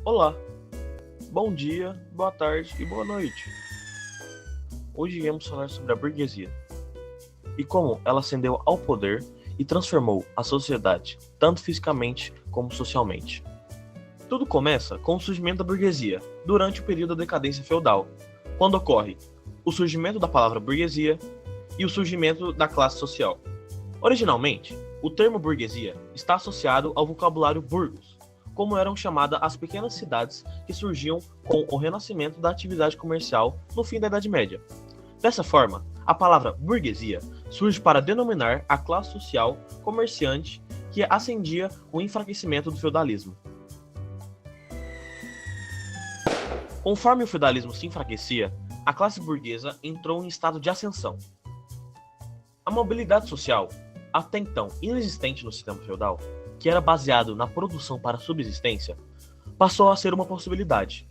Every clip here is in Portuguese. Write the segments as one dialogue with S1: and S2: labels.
S1: Olá, bom dia, boa tarde e boa noite. Hoje iremos falar sobre a burguesia e como ela ascendeu ao poder e transformou a sociedade, tanto fisicamente como socialmente. Tudo começa com o surgimento da burguesia, durante o período da decadência feudal, quando ocorre o surgimento da palavra burguesia e o surgimento da classe social. Originalmente, o termo burguesia está associado ao vocabulário burgos, como eram chamadas as pequenas cidades que surgiam com o renascimento da atividade comercial no fim da Idade Média. Dessa forma, a palavra burguesia surge para denominar a classe social comerciante que ascendia o enfraquecimento do feudalismo. Conforme o feudalismo se enfraquecia, a classe burguesa entrou em estado de ascensão. A mobilidade social, até então inexistente no sistema feudal, que era baseado na produção para a subsistência, passou a ser uma possibilidade.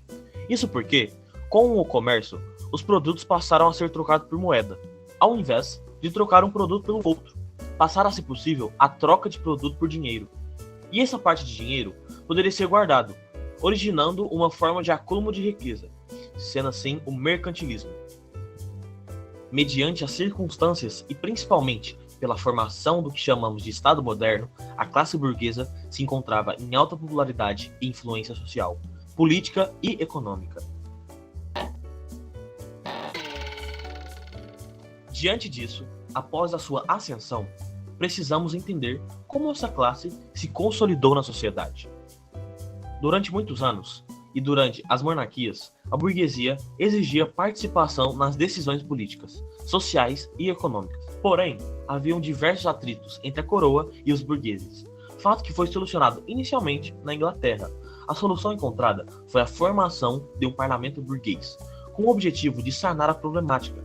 S1: Isso porque, com o comércio, os produtos passaram a ser trocados por moeda, ao invés de trocar um produto pelo outro. Passaram a ser possível a troca de produto por dinheiro. E essa parte de dinheiro poderia ser guardado, originando uma forma de acúmulo de riqueza, sendo assim o mercantilismo. Mediante as circunstâncias e principalmente pela formação do que chamamos de Estado moderno, a classe burguesa se encontrava em alta popularidade e influência social, política e econômica. Diante disso, após a sua ascensão, precisamos entender como essa classe se consolidou na sociedade. Durante muitos anos, e durante as monarquias, a burguesia exigia participação nas decisões políticas, sociais e econômicas. Porém, haviam diversos atritos entre a coroa e os burgueses, fato que foi solucionado inicialmente na Inglaterra. A solução encontrada foi a formação de um parlamento burguês, com o objetivo de sanar a problemática.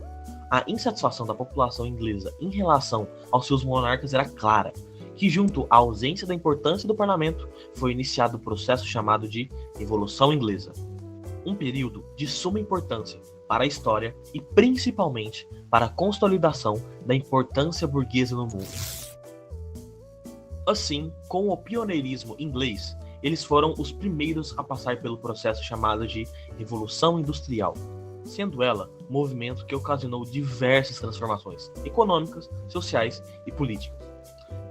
S1: A insatisfação da população inglesa em relação aos seus monarcas era clara, que junto à ausência da importância do parlamento, foi iniciado o processo chamado de Revolução Inglesa. Um período de suma importância para a história e principalmente para a consolidação da importância burguesa no mundo. Assim, com o pioneirismo inglês, eles foram os primeiros a passar pelo processo chamado de Revolução Industrial, sendo ela um movimento que ocasionou diversas transformações econômicas, sociais e políticas.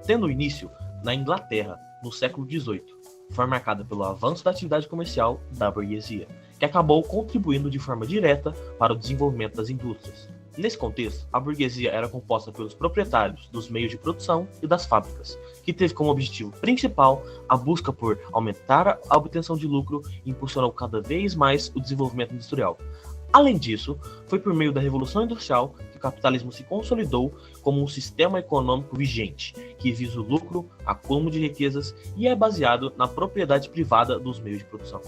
S1: Tendo início na Inglaterra, no século XVIII, foi marcada pelo avanço da atividade comercial da burguesia, que acabou contribuindo de forma direta para o desenvolvimento das indústrias. Nesse contexto, a burguesia era composta pelos proprietários dos meios de produção e das fábricas, que teve como objetivo principal a busca por aumentar a obtenção de lucro e impulsionou cada vez mais o desenvolvimento industrial. Além disso, foi por meio da Revolução Industrial que o capitalismo se consolidou como um sistema econômico vigente, que visa o lucro, acúmulo de riquezas e é baseado na propriedade privada dos meios de produção.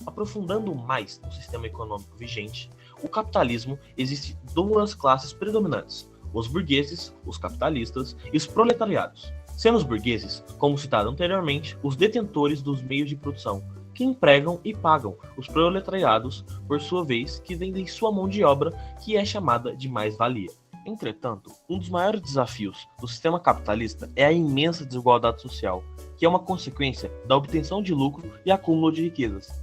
S1: Aprofundando mais no sistema econômico vigente, o capitalismo existe duas classes predominantes, os burgueses, os capitalistas e os proletariados. Sendo os burgueses, como citado anteriormente, os detentores dos meios de produção, que empregam e pagam os proletariados, por sua vez, que vendem sua mão de obra, que é chamada de mais-valia. Entretanto, um dos maiores desafios do sistema capitalista é a imensa desigualdade social, que é uma consequência da obtenção de lucro e acúmulo de riquezas.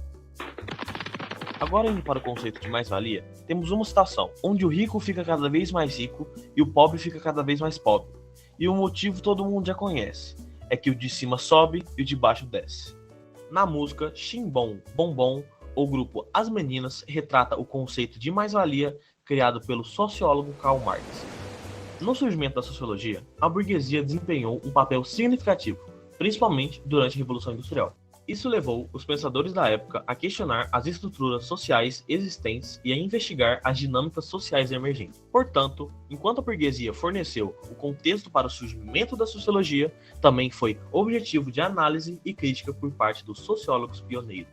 S1: Agora, indo para o conceito de mais-valia, temos uma situação onde o rico fica cada vez mais rico e o pobre fica cada vez mais pobre. E o motivo todo mundo já conhece, é que o de cima sobe e o de baixo desce. Na música Chimbom Bombom, o grupo As Meninas retrata o conceito de mais-valia criado pelo sociólogo Karl Marx. No surgimento da sociologia, a burguesia desempenhou um papel significativo, principalmente durante a Revolução Industrial. Isso levou os pensadores da época a questionar as estruturas sociais existentes e a investigar as dinâmicas sociais emergentes. Portanto, enquanto a burguesia forneceu o contexto para o surgimento da sociologia, também foi objetivo de análise e crítica por parte dos sociólogos pioneiros.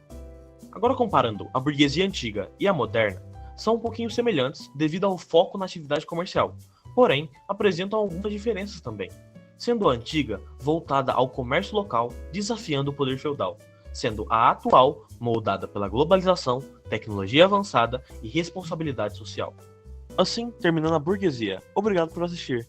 S1: Agora, comparando a burguesia antiga e a moderna, são um pouquinho semelhantes devido ao foco na atividade comercial, porém apresentam algumas diferenças também, sendo a antiga voltada ao comércio local, desafiando o poder feudal, sendo a atual moldada pela globalização, tecnologia avançada e responsabilidade social. Assim, terminando a burguesia. Obrigado por assistir.